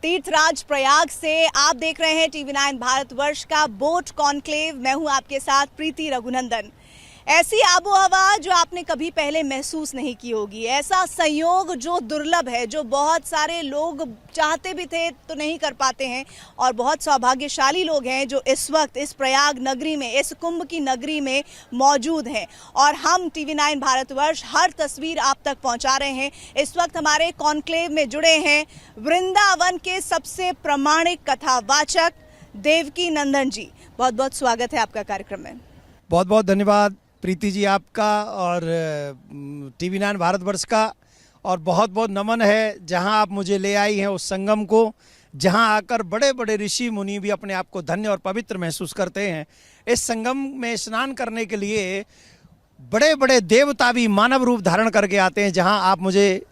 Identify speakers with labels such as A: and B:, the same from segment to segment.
A: तीर्थराज प्रयाग से आप देख रहे हैं टीवी9 भारतवर्ष का बोट कॉन्क्लेव। मैं हूं आपके साथ प्रीति रघुनंदन। ऐसी आबो हवा जो आपने कभी पहले महसूस नहीं की होगी, ऐसा संयोग जो दुर्लभ है, जो बहुत सारे लोग चाहते भी थे तो नहीं कर पाते हैं, और बहुत सौभाग्यशाली लोग हैं जो इस वक्त इस प्रयाग नगरी में, इस कुंभ की नगरी में मौजूद हैं। और हम टीवी9 भारतवर्ष हर तस्वीर आप तक पहुंचा रहे हैं। इस वक्त हमारे कॉन्क्लेव में जुड़े हैं वृंदावन के सबसे प्रामाणिक कथावाचक देवकी नंदन जी। बहुत बहुत स्वागत है आपका कार्यक्रम में।
B: बहुत बहुत धन्यवाद प्रीति जी आपका और टीवी9 भारतवर्ष का, और बहुत बहुत नमन है जहां आप मुझे ले आई हैं उस संगम को, जहां आकर बड़े बड़े ऋषि मुनि भी अपने आप को धन्य और पवित्र महसूस करते हैं। इस संगम में स्नान करने के लिए बड़े बड़े देवता भी मानव रूप धारण करके आते हैं, जहां आप मुझे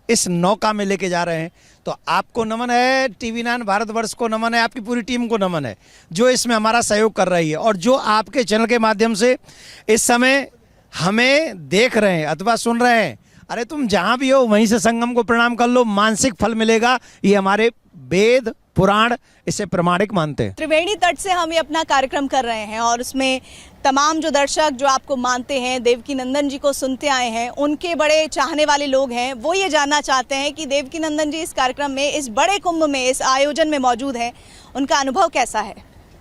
B: इस नौका में लेके जा रहे हैं। तो आपको नमन है, टीवी9 भारतवर्ष को नमन है, आपकी पूरी टीम को नमन है जो इसमें हमारा सहयोग कर रही है, और जो आपके चैनल के माध्यम से इस समय हमें देख रहे हैं अथवा सुन रहे हैं। अरे तुम जहां भी हो वहीं से संगम को प्रणाम कर लो, मानसिक फल मिलेगा। ये हमारे वेद पुराण इसे प्रमाणिक मानते हैं।
A: त्रिवेणी तट से हम ये अपना कार्यक्रम कर रहे हैं, और उसमें तमाम जो दर्शक जो आपको मानते हैं, देवकी नंदन जी को सुनते आए हैं, उनके बड़े चाहने वाले लोग हैं। वो ये जानना चाहते हैं कि देवकी नंदन जी इस कार्यक्रम में, इस बड़े कुंभ में, इस आयोजन में मौजूद हैं, उनका अनुभव कैसा है?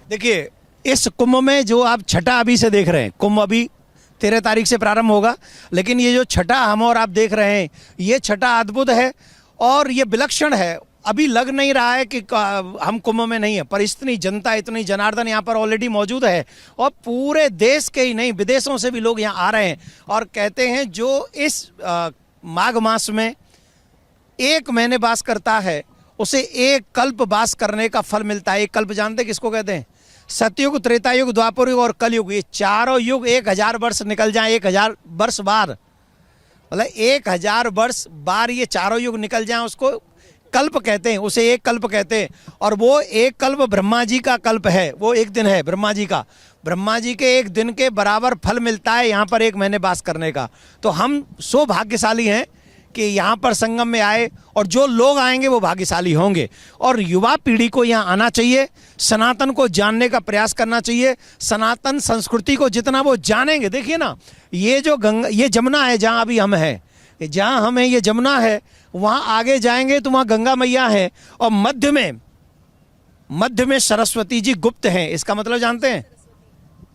B: देखिए, इस कुंभ में जो आप छठा अभी से देख रहे हैं, कुंभ अभी 13 तारीख से प्रारंभ होगा, लेकिन ये जो छठा हम और आप देख रहे हैं, ये छठा अद्भुत है और ये विलक्षण है। अभी लग नहीं रहा है कि हम कुंभ में नहीं है, पर इतनी जनता, इतनी जनार्दन यहाँ पर ऑलरेडी मौजूद है, और पूरे देश के ही नहीं विदेशों से भी लोग यहाँ आ रहे हैं। और कहते हैं जो इस माघ मास में 1 महीने वास करता है उसे 1 कल्प वास करने का फल मिलता है। 1 कल्प जानते किसको कहते हैं? सतयुग, त्रेता युग, द्वापर युग और कलयुग, ये चारों युग 1000 वर्ष निकल जाए, 1000 वर्ष बाद, मतलब 1000 वर्ष बार ये चारों युग निकल जाए, उसको कल्प कहते हैं, उसे 1 कल्प कहते हैं। और वो 1 कल्प ब्रह्मा जी का कल्प है, वो 1 दिन है ब्रह्मा जी का। ब्रह्मा जी के 1 दिन के बराबर फल मिलता है यहाँ पर 1 महीने वास करने का। तो हम सौभाग्यशाली हैं कि यहाँ पर संगम में आए, और जो लोग आएंगे वो भाग्यशाली होंगे। और युवा पीढ़ी को यहाँ आना चाहिए, सनातन को जानने का प्रयास करना चाहिए। सनातन संस्कृति को जितना वो जानेंगे, देखिए ना, ये जो ये जमुना है जहाँ अभी हम हैं, जहाँ हम हैं ये जमुना है, वहाँ आगे जाएंगे तो वहाँ गंगा मैया है, और मध्य में सरस्वती जी गुप्त हैं। इसका मतलब जानते हैं?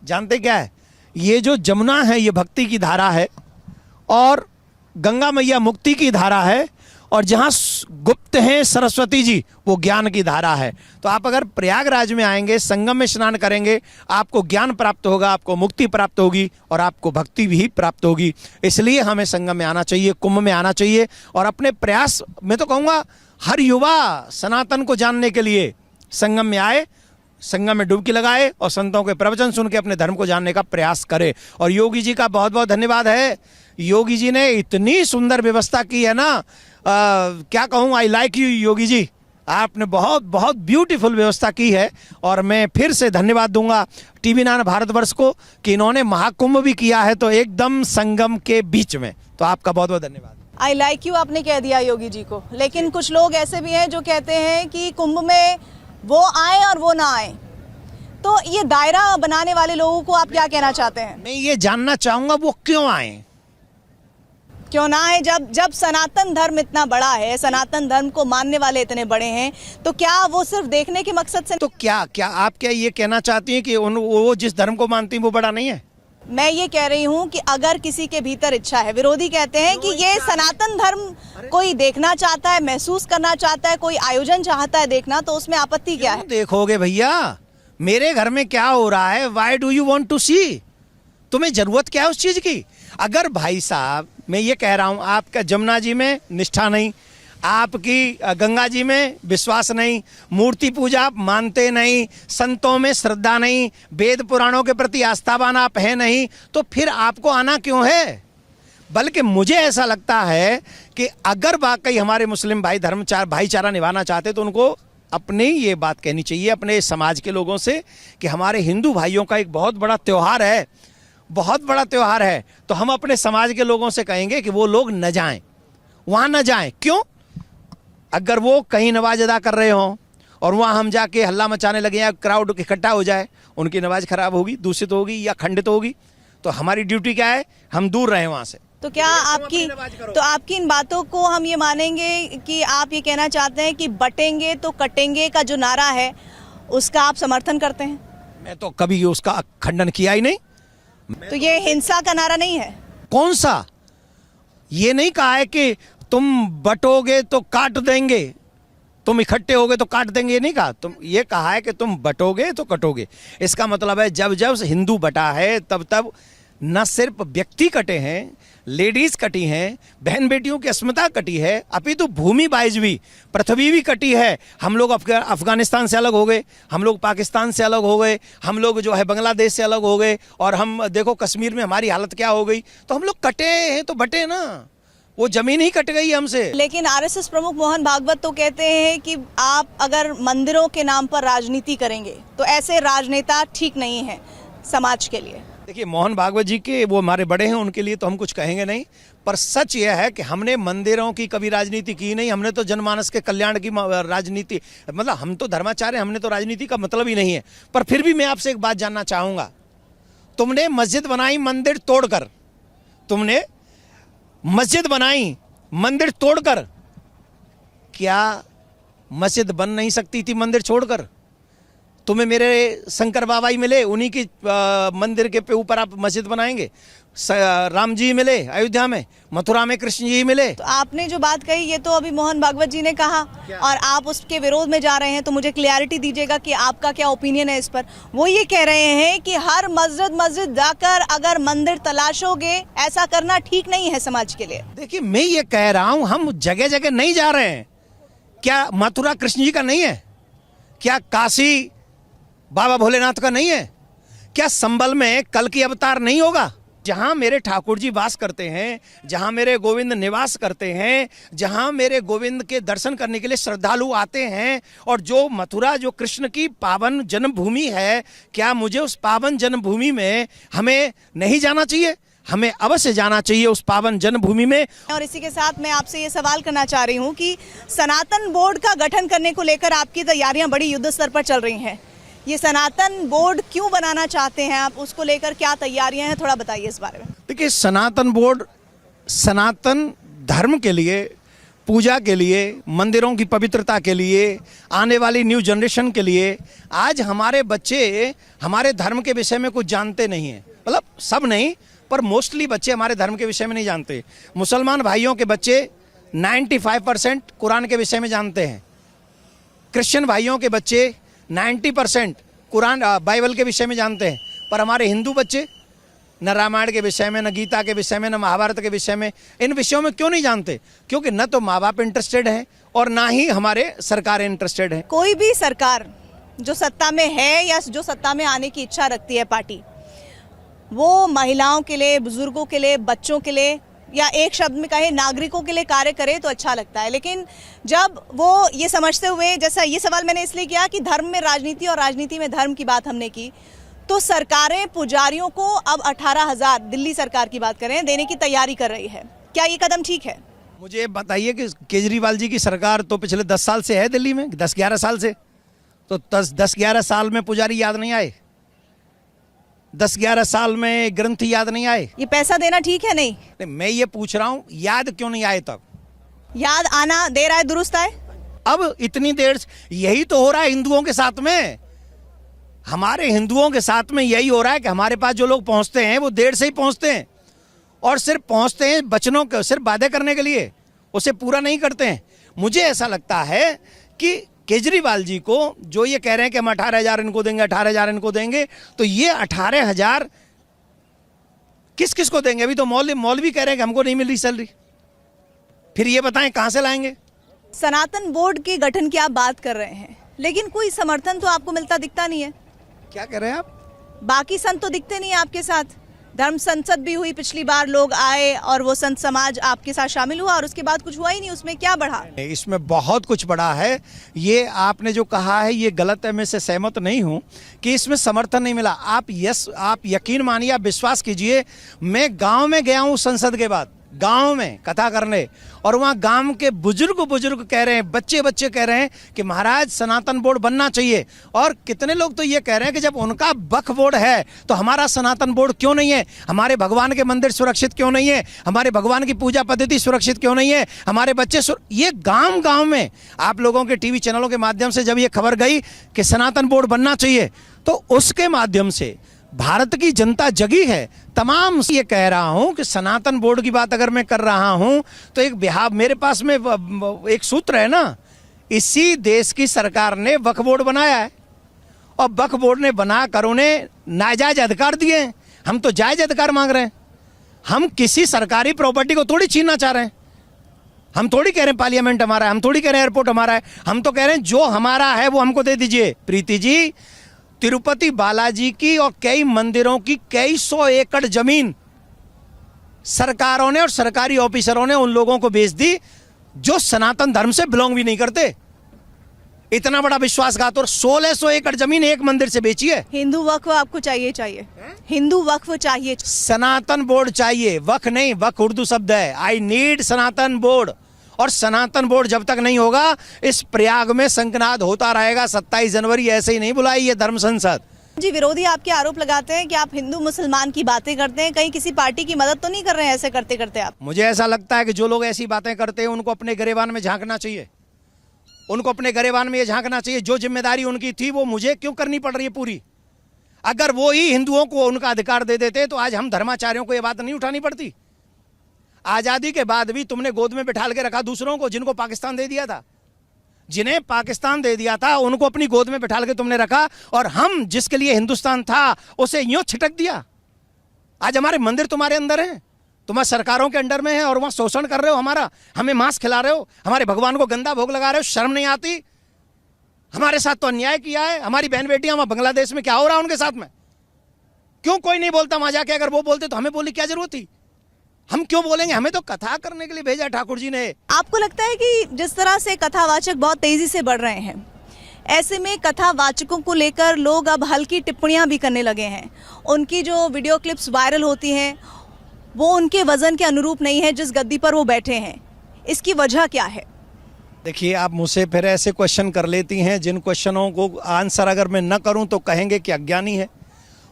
B: जानते क्या है? ये जो जमुना है ये भक्ति की धारा है, और गंगा मैया मुक्ति की धारा है, और जहाँ गुप्त हैं सरस्वती जी वो ज्ञान की धारा है। तो आप अगर प्रयागराज में आएंगे, संगम में स्नान करेंगे, आपको ज्ञान प्राप्त होगा, आपको मुक्ति प्राप्त होगी, और आपको भक्ति भी प्राप्त होगी। इसलिए हमें संगम में आना चाहिए, कुंभ में आना चाहिए, और अपने प्रयास, मैं तो कहूँगा हर युवा सनातन को जानने के लिए संगम में आए, संगम में डुबकी लगाए, और संतों के प्रवचन सुन के अपने धर्म को जानने का प्रयास करे। और योगी जी का बहुत बहुत धन्यवाद है। योगी जी ने इतनी सुंदर व्यवस्था की है ना, क्या कहूँ, I like you Yogi ji, आपने बहुत बहुत ब्यूटीफुल व्यवस्था की है। और मैं फिर से धन्यवाद दूंगा टीवी9 भारतवर्ष को कि इन्होंने महाकुंभ भी किया है, तो एकदम संगम के बीच में। तो आपका बहुत बहुत धन्यवाद।
A: आई लाइक यू आपने कह दिया योगी जी को, लेकिन कुछ लोग ऐसे भी हैं जो कहते हैं कि कुंभ में वो आए और वो ना आए। तो ये दायरा बनाने वाले लोगों को आप क्या कहना चाहते हैं?
B: मैं ये जानना चाहूंगा वो क्यों आए,
A: क्यों ना आए? जब सनातन धर्म इतना बड़ा है, सनातन धर्म को मानने वाले इतने बड़े हैं, तो क्या वो सिर्फ देखने के मकसद से? तो
B: क्या आप क्या ये कहना चाहती हैं कि वो जिस धर्म को मानती हैं वो बड़ा नहीं है?
A: मैं ये कह रही हूँ कि अगर किसी के भीतर इच्छा है, विरोधी कहते हैं कि ये सनातन धर्म कोई देखना चाहता है, महसूस करना चाहता है, कोई आयोजन चाहता है देखना, तो उसमें आपत्ति क्या है?
B: देखोगे भैया, मेरे घर में क्या हो रहा है, why do you want to see? तुम्हें जरूरत क्या है उस चीज की? अगर भाई साहब, मैं ये कह रहा हूँ, आपका जमुना जी में निष्ठा नहीं, आपकी गंगा जी में विश्वास नहीं, मूर्ति पूजा आप मानते नहीं, संतों में श्रद्धा नहीं, वेद पुराणों के प्रति आस्थावान आप है नहीं, तो फिर आपको आना क्यों है? बल्कि मुझे ऐसा लगता है कि अगर वाकई हमारे मुस्लिम भाई भाईचारा निभाना चाहते तो उनको अपनी ये बात कहनी चाहिए अपने समाज के लोगों से कि हमारे हिंदू भाइयों का एक बहुत बड़ा त्यौहार है, बहुत बड़ा त्यौहार है, तो हम अपने समाज के लोगों से कहेंगे कि वो लोग न जाएं, वहाँ न जाएं। क्यों? अगर वो कहीं नमाज अदा कर रहे हों और वहाँ हम जाके हल्ला मचाने लगे या क्राउड इकट्ठा हो जाए, उनकी नमाज खराब होगी, दूषित होगी या खंडित होगी। तो हमारी ड्यूटी क्या है, हम दूर रहें वहाँ से।
A: तो क्या आपकी इन बातों को हम ये मानेंगे कि आप ये कहना चाहते हैं कि बटेंगे तो कटेंगे का जो नारा है उसका आप समर्थन करते हैं?
B: मैं तो कभी उसका खंडन किया ही नहीं।
A: तो ये हिंसा का नारा नहीं है?
B: कौन सा? ये नहीं कहा है कि तुम बटोगे तो काट देंगे, तुम इकट्ठे होगे तो काट देंगे, ये नहीं कहा। तुम ये कहा है कि तुम बटोगे तो कटोगे। इसका मतलब है जब जब हिंदू बटा है तब तब न सिर्फ व्यक्ति कटे हैं, लेडीज कटी हैं, बहन बेटियों की अस्मिता कटी है, अपितु भूमि बाइज भी, पृथ्वी भी कटी है। हम लोग अफगानिस्तान से अलग हो गए, हम लोग पाकिस्तान से अलग हो गए, हम लोग जो है बांग्लादेश से अलग हो गए, और हम देखो कश्मीर में हमारी हालत क्या हो गई। तो हम लोग कटे हैं तो बटे ना, वो जमीन ही कट गई हमसे।
A: लेकिन आरएसएस प्रमुख मोहन भागवत तो कहते हैं कि आप अगर मंदिरों के नाम पर राजनीति करेंगे तो ऐसे राजनेता ठीक नहीं है समाज के लिए।
B: देखिए, मोहन भागवत जी के वो हमारे बड़े हैं, उनके लिए तो हम कुछ कहेंगे नहीं, पर सच यह है कि हमने मंदिरों की कभी राजनीति की नहीं। हमने तो जनमानस के कल्याण की राजनीति, मतलब हम तो धर्माचार्य, हमने तो राजनीति का मतलब ही नहीं है। पर फिर भी मैं आपसे एक बात जानना चाहूँगा, तुमने मस्जिद बनाई मंदिर तोड़कर, तुमने मस्जिद बनाई मंदिर तोड़कर, क्या मस्जिद बन नहीं सकती थी मंदिर छोड़कर? तुम्हें मेरे शंकर बाबा ही मिले, उन्हीं की मंदिर के पे ऊपर आप मस्जिद बनाएंगे। राम जी मिले अयोध्या में, मथुरा में कृष्ण जी मिले।
A: तो आपने जो बात कही ये तो अभी मोहन भागवत जी ने कहा और आप उसके विरोध में जा रहे हैं, तो मुझे क्लियरिटी दीजिएगा कि आपका क्या ओपिनियन है इस पर। वो ये कह रहे हैं कि हर मस्जिद जाकर अगर मंदिर तलाशोगे, ऐसा करना ठीक नहीं है समाज के लिए।
B: देखिए, मैं ये कह रहा हूं, हम जगह जगह नहीं जा रहे हैं। क्या मथुरा कृष्ण जी का नहीं है? क्या काशी बाबा भोलेनाथ का नहीं है? क्या संबल में कल की अवतार नहीं होगा? जहां मेरे ठाकुर जी वास करते हैं, जहां मेरे गोविंद निवास करते हैं, जहां मेरे गोविंद के दर्शन करने के लिए श्रद्धालु आते हैं, और जो मथुरा जो कृष्ण की पावन जन्मभूमि है, क्या मुझे उस पावन जन्मभूमि में हमें नहीं जाना चाहिए? हमें अवश्य जाना चाहिए उस पावन जन्मभूमि में।
A: और इसी के साथ मैं आपसे ये सवाल करना चाह रही हूँ कि सनातन बोर्ड का गठन करने को लेकर आपकी तैयारियां बड़ी युद्ध स्तर पर चल रही हैं। ये सनातन बोर्ड क्यों बनाना चाहते हैं आप, उसको लेकर क्या तैयारियां हैं, थोड़ा बताइए इस बारे में।
B: देखिए, सनातन बोर्ड सनातन धर्म के लिए, पूजा के लिए, मंदिरों की पवित्रता के लिए, आने वाली न्यू जनरेशन के लिए। आज हमारे बच्चे हमारे धर्म के विषय में कुछ जानते नहीं हैं, मतलब सब नहीं, पर मोस्टली बच्चे हमारे धर्म के विषय में नहीं जानते। मुसलमान भाइयों के बच्चे 95% कुरान के विषय में जानते हैं। क्रिश्चियन भाइयों के बच्चे 90% कुरान बाइबल के विषय में जानते हैं। पर हमारे हिंदू बच्चे न रामायण के विषय में, न गीता के विषय में, न महाभारत के विषय में, इन विषयों में क्यों नहीं जानते? क्योंकि न तो माँ बाप इंटरेस्टेड हैं और ना ही हमारे सरकार इंटरेस्टेड है।
A: कोई भी सरकार जो सत्ता में है या जो सत्ता में आने की इच्छा रखती है पार्टी, वो महिलाओं के लिए, बुजुर्गों के लिए, बच्चों के लिए, या एक शब्द में कहे नागरिकों के लिए कार्य करे तो अच्छा लगता है। लेकिन जब वो ये समझते हुए, जैसा ये सवाल मैंने इसलिए किया कि धर्म में राजनीति और राजनीति में धर्म की बात हमने की, तो सरकारें पुजारियों को अब 18,000, दिल्ली सरकार की बात करें, देने की तैयारी कर रही है। क्या ये कदम ठीक है?
B: मुझे बताइए कि केजरीवाल जी की सरकार तो पिछले 10 साल से है दिल्ली में, 10-11 साल से, तो 10-11 साल में पुजारी याद नहीं आए? 10-11 साल में ग्रंथी याद नहीं आए?
A: ये पैसा देना ठीक है? नहीं,
B: मैं ये पूछ रहा हूं, याद क्यों नहीं आए? तब
A: याद आना देर आए दुरुस्त आए।
B: अब इतनी देर यही तो हो रहा है हिंदुओं के साथ में। हमारे हिंदुओं के साथ में यही हो रहा है कि हमारे पास जो लोग पहुंचते हैं वो देर से ही पहुंचते हैं, और सिर्फ पहुंचते हैं वचनों के, सिर्फ वादे करने के लिए, उसे पूरा नहीं करते हैं। मुझे ऐसा लगता है कि केजरीवाल जी को जो ये कह रहे हैं कि हम 18,000 इनको देंगे, 18,000 इनको देंगे, तो ये 18,000 किस किस को देंगे? अभी तो मौलवी कह रहे हैं कि हमको नहीं मिल रही सैलरी, फिर ये बताएं कहां से लाएंगे?
A: सनातन बोर्ड के गठन की आप बात कर रहे हैं, लेकिन कोई समर्थन तो आपको मिलता दिखता नहीं है।
B: क्या कह रहे हैं आप?
A: बाकी संत तो दिखते नहीं है आपके साथ। धर्म संसद भी हुई पिछली बार, लोग आए और वो संत समाज आपके साथ शामिल हुआ, और उसके बाद कुछ हुआ ही नहीं। उसमें क्या बढ़ा?
B: इसमें बहुत कुछ बढ़ा है। ये आपने जो कहा है ये गलत है, मैं से सहमत नहीं हूं कि इसमें समर्थन नहीं मिला। आप यकीन मानिए, आप विश्वास कीजिए, मैं गांव में गया हूं संसद के बाद, गांव में कथा करने, और वहां गांव के बुजुर्ग कह रहे हैं, बच्चे कह रहे हैं कि महाराज सनातन बोर्ड बनना चाहिए। और कितने लोग तो ये कह रहे हैं कि जब उनका वक्फ बोर्ड है तो हमारा सनातन बोर्ड क्यों नहीं है, हमारे भगवान के मंदिर सुरक्षित क्यों नहीं है, हमारे भगवान की पूजा पद्धति सुरक्षित क्यों नहीं है, हमारे बच्चे ये गांव में आप लोगों के टीवी चैनलों के माध्यम से जब ये खबर गई कि सनातन बोर्ड बनना चाहिए, तो उसके माध्यम से भारत की जनता जगी है। तमाम ये कह रहा हूं कि सनातन बोर्ड की बात अगर मैं कर रहा हूं तो एक बिहार, मेरे पास में एक सूत्र है ना, इसी देश की सरकार ने वक्फ बोर्ड बनाया है और वक्फ बोर्ड ने बनाकर उन्हें नाजायज अधिकार दिए हैं। हम तो जायज अधिकार मांग रहे हैं। हम किसी सरकारी प्रॉपर्टी को थोड़ी छीनना चाह रहे हैं। हम थोड़ी कह रहे हैं पार्लियामेंट हमारा है, हम थोड़ी कह रहे हैं एयरपोर्ट हमारा है, हम तो कह रहे हैं जो हमारा है वो हमको दे दीजिए। प्रीति जी, तिरुपति बालाजी की और कई मंदिरों की कई सौ एकड़ जमीन सरकारों ने और सरकारी ऑफिसरों ने उन लोगों को बेच दी जो सनातन धर्म से बिलोंग भी नहीं करते। इतना बड़ा विश्वासघात, और 1600 एकड़ जमीन एक मंदिर से बेची है।
A: हिंदू वक्फ आपको चाहिए हिंदू वक्फ चाहिए।
B: सनातन बोर्ड चाहिए, वक्फ नहीं, वक्फ उर्दू शब्द है। आई नीड सनातन बोर्ड, और सनातन बोर्ड जब तक नहीं होगा इस प्रयाग में शंखनाद होता रहेगा। 27 जनवरी ऐसे ही नहीं बुलाई ये धर्म संसद।
A: जी, विरोधी आपके आरोप लगाते हैं कि आप हिंदू मुसलमान की बातें करते हैं, कहीं किसी पार्टी की मदद तो नहीं कर रहे हैं ऐसे करते करते आप?
B: मुझे ऐसा लगता है कि जो लोग ऐसी बातें करते हैं उनको अपने गरेबान में झांकना चाहिए, उनको अपने गरेबान में ये झांकना चाहिए। जो जिम्मेदारी उनकी थी वो मुझे क्यों करनी पड़ रही है पूरी? अगर वो ही हिंदुओं को उनका अधिकार दे देते तो आज हम धर्माचार्यों को ये बात नहीं उठानी पड़ती। आजादी के बाद भी तुमने गोद में बिठा के रखा दूसरों को, जिनको पाकिस्तान दे दिया था, जिन्हें पाकिस्तान दे दिया था उनको अपनी गोद में बिठा के तुमने रखा, और हम जिसके लिए हिंदुस्तान था उसे यूं छिटक दिया। आज हमारे मंदिर तुम्हारे अंदर हैं, तुम्हारे सरकारों के अंडर में है, और वहां शोषण कर रहे हो हमारा, हमें मांस खिला रहे हो, हमारे भगवान को गंदा भोग लगा रहे हो। शर्म नहीं आती? हमारे साथ तो अन्याय किया है। हमारी बहन बेटियां वहां बांग्लादेश में क्या हो रहा है उनके साथ में? क्यों कोई नहीं बोलता वहां जाके? अगर वो बोलते तो हमें बोलने की क्या जरूरत थी? हम क्यों बोलेंगे? हमें तो कथा करने के लिए भेजा ठाकुर जी ने। आपको
A: लगता है कि जिस तरह से कथावाचक बहुत तेजी से बढ़ रहे हैं, ऐसे में कथावाचकों को लेकर लोग अब हल्की टिप्पणियां भी करने लगे हैं? उनकी जो वीडियो क्लिप्स वायरल होती हैं वो उनके वजन के अनुरूप नहीं है जिस गद्दी पर वो बैठे हैं। इसकी वजह क्या है?
B: देखिए, आप मुझसे फिर ऐसे क्वेश्चन कर लेती हैं जिन क्वेश्चनों को आंसर अगर मैं न करूं तो कहेंगे कि अज्ञानी है,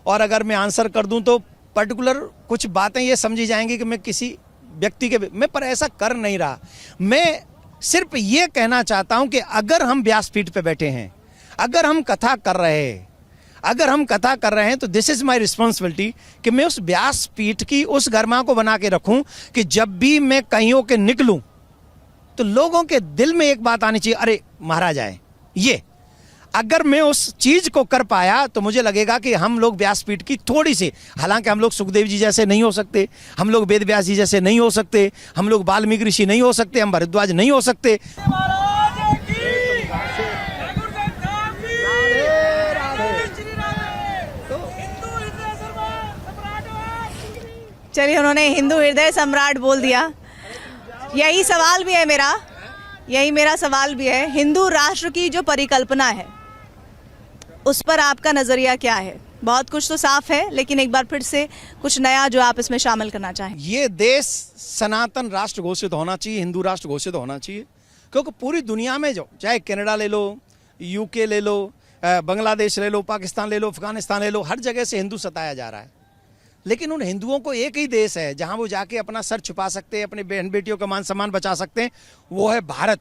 B: और अगर मैं आंसर कर दूं तो पर्टिकुलर कुछ बातें ये समझी जाएंगी कि मैं किसी व्यक्ति के मैं पर ऐसा कर नहीं रहा। मैं सिर्फ ये कहना चाहता हूं कि अगर हम व्यासपीठ पे बैठे हैं, अगर हम कथा कर रहे हैं तो दिस इज माय रिस्पॉन्सिबिलिटी कि मैं उस व्यासपीठ की उस गरिमा को बना के रखूं कि जब भी मैं कहीं होके निकलूं तो लोगों के दिल में एक बात आनी चाहिए, अरे महाराज आए। ये अगर मैं उस चीज को कर पाया तो मुझे लगेगा कि हम लोग व्यासपीठ की थोड़ी सी, हालांकि हम लोग सुखदेव जी जैसे नहीं हो सकते, हम लोग वेद व्यास जी जैसे नहीं हो सकते, हम लोग वाल्मीकि ऋषि नहीं हो सकते, हम भरद्वाज नहीं हो सकते।
A: चलिए, उन्होंने हिंदू हृदय सम्राट बोल दिया। यही सवाल भी है मेरा, यही मेरा सवाल भी है। हिंदू राष्ट्र की जो परिकल्पना है उस पर आपका नजरिया क्या है? बहुत कुछ तो साफ है, लेकिन एक बार फिर से कुछ नया जो आप इसमें शामिल करना चाहें।
B: ये देश सनातन राष्ट्र घोषित होना चाहिए, हिंदू राष्ट्र घोषित होना चाहिए, क्योंकि पूरी दुनिया में जो, चाहे कनाडा ले लो, यूके ले लो, बांग्लादेश ले लो, पाकिस्तान ले लो, अफगानिस्तान ले लो, हर जगह से हिंदू सताया जा रहा है। लेकिन उन हिंदुओं को एक ही देश है जहां वो जाके अपना सर छुपा सकते हैं, अपनी बहन बेटियों का मान सम्मान बचा सकते हैं, वो है भारत।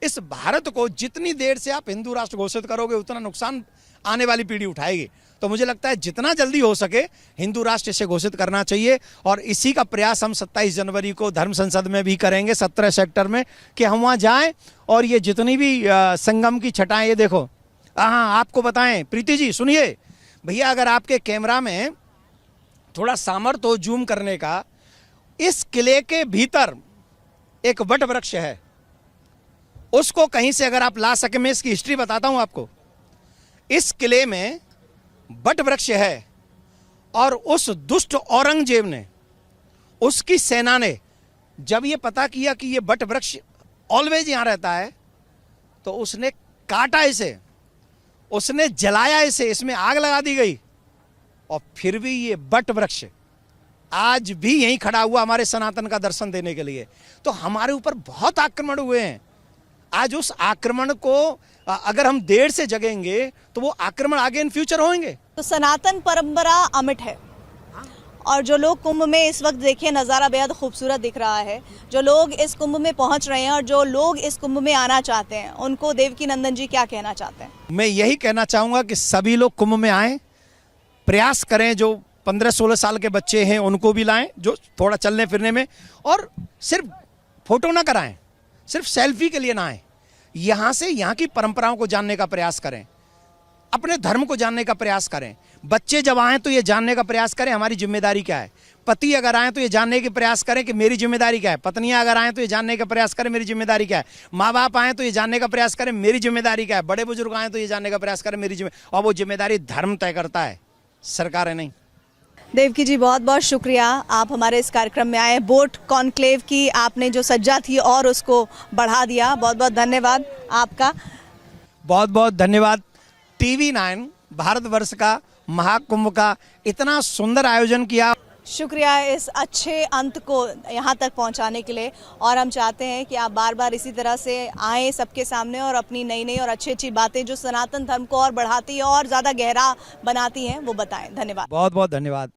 B: इस भारत को जितनी देर से आप हिंदू राष्ट्र घोषित करोगे उतना नुकसान आने वाली पीढ़ी उठाएगी। तो मुझे लगता है जितना जल्दी हो सके हिंदू राष्ट्र इसे घोषित करना चाहिए, और इसी का प्रयास हम 27 जनवरी को धर्म संसद में भी करेंगे, 17 सेक्टर में, कि हम वहाँ जाएं और ये जितनी भी संगम की छटाएं, ये देखो। हाँ, आपको बताएं प्रीति जी, सुनिए भैया, अगर आपके कैमरा में थोड़ा सामर्थ्य हो जूम करने का, इस किले के भीतर एक वट वृक्ष है, उसको कहीं से अगर आप ला सके, मैं इसकी हिस्ट्री बताता हूं आपको। इस किले में वट वृक्ष है, और उस दुष्ट औरंगजेब ने, उसकी सेना ने जब ये पता किया कि ये वट वृक्ष ऑलवेज यहां रहता है, तो उसने काटा इसे, उसने जलाया इसे, इसमें आग लगा दी गई, और फिर भी ये वट वृक्ष आज भी यहीं खड़ा हुआ हमारे सनातन का दर्शन देने के लिए। तो हमारे ऊपर बहुत आक्रमण हुए हैं। आज उस आक्रमण को अगर हम देर से जगेंगे तो वो आक्रमण आगे इन फ्यूचर होंगे।
A: तो सनातन परंपरा अमिट है और जो लोग कुंभ में इस वक्त देखिए नज़ारा बेहद खूबसूरत दिख रहा है। जो लोग इस कुंभ में पहुंच रहे हैं और जो लोग इस कुंभ में आना चाहते हैं उनको देवकी नंदन जी क्या कहना चाहते हैं?
B: मैं यही कहना चाहूँगा कि सभी लोग कुंभ में आएँ, प्रयास करें। जो 15-16 साल के बच्चे हैं उनको भी लाएं, जो थोड़ा चलने फिरने में, और सिर्फ फोटो ना कराएं, सिर्फ सेल्फी के लिए ना आएं। यहाँ से यहाँ की परंपराओं को जानने का प्रयास करें, अपने धर्म को जानने का प्रयास करें। बच्चे जब आएँ तो ये जानने का प्रयास करें हमारी जिम्मेदारी क्या है। पति अगर आएँ तो ये जानने के प्रयास करें कि मेरी जिम्मेदारी क्या है। पत्नियां अगर आएँ तो ये जानने का प्रयास करें मेरी जिम्मेदारी क्या है। माँ बाप आएँ तो ये जानने का प्रयास करें मेरी जिम्मेदारी क्या है। बड़े बुजुर्ग आएँ तो ये जानने का प्रयास करें मेरी जिम्मेदारी, और वो जिम्मेदारी धर्म तय करता है, सरकारें नहीं।
A: देवकी जी बहुत बहुत शुक्रिया, आप हमारे इस कार्यक्रम में आए। बोट कॉन्क्लेव की आपने जो सज्जा थी और उसको बढ़ा दिया, बहुत बहुत धन्यवाद आपका।
B: बहुत बहुत धन्यवाद। TV9 भारतवर्ष का महाकुंभ का इतना सुंदर आयोजन किया।
A: शुक्रिया इस अच्छे अंत को यहाँ तक पहुँचाने के लिए, और हम चाहते हैं कि आप बार बार इसी तरह से आएँ सबके सामने और अपनी नई नई और अच्छी अच्छी बातें जो सनातन धर्म को और बढ़ाती है और ज़्यादा गहरा बनाती हैं वो बताएं। धन्यवाद।
B: बहुत बहुत धन्यवाद।